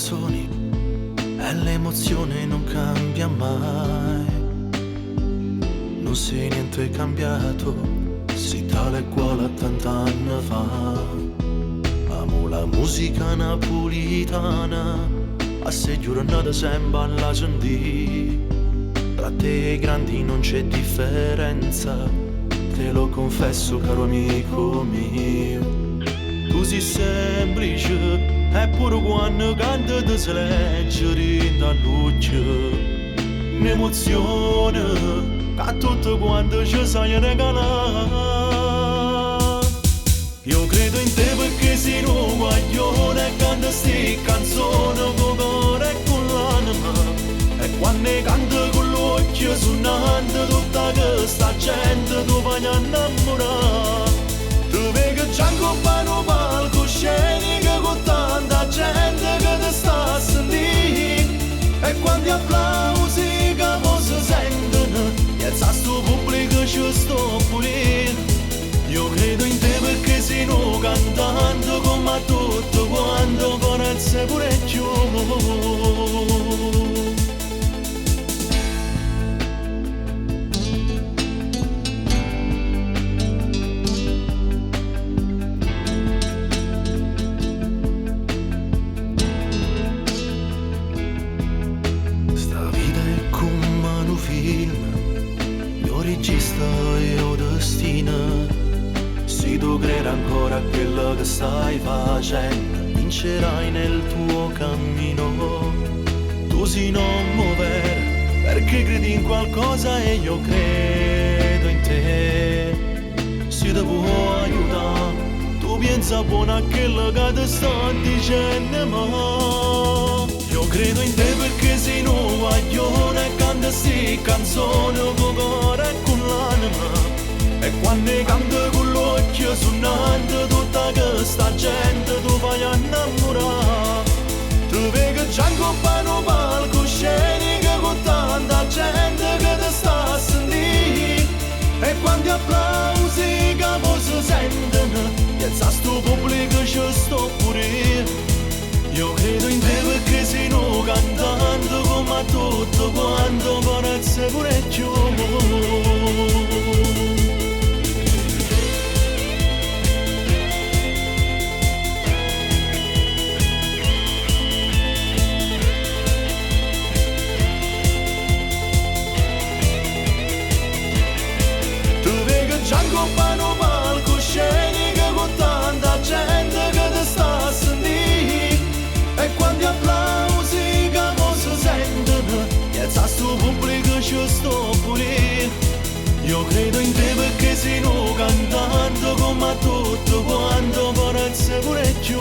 canzoni e l'emozione non cambia mai. Non sei niente cambiato, sei tale e quale a tant'anni fa. Amo la musica napolitana, a sei giornate sempre alla sentì. Tra te e grandi non c'è differenza, te lo confesso caro amico mio. Tu sei semplice, eppure quando canto ti si legge rinda luce. Un'emozione che a tutto quanto ci sai regalare. Io credo in te perché sei un guaglione e canta sti canzoni con cuore e con l'anima. E quando canto con l'occhio suonando tutta questa gente tu vai a innamorare. Tu vedi che c'è un palco scenico con tanta gente che ti sta a sentire. E quando gli applausi che mo si sentono, piazza sto pubblico ci sto pure. Io credo in te perché sei un cantante come tutto quanto forse pure più. Regista e o destino, se tu credi ancora a quello che stai facendo, vincerai nel tuo cammino. Tu sei non muovere perché credi in qualcosa e io credo in te. Se ti può aiutare, tu pensa buono a quello che ti sto dicendo, ma io credo in te perché sei un guaglione e canta sti canzoni con cuore e con l'anima. E quando canto con l'occhio suonando tutta questa gente tu vai a innamorare. Tu vedi che c'è un palco scenico con tanta gente che ti sta a sentire. E quando gli applausi che mo si sentono, piazza sto pubblico ci sto pure. Io credo in te perché sei un cantante come tutto quanto forse pure più. Tu vedi che c'è un palco scenico con tanta gente che ti sta a sentire. E quando gli applausi che mo si sentono, piazza sto pubblico ci sto pure. Io credo in te perché sei un cantante come tutto quanto forse pure più.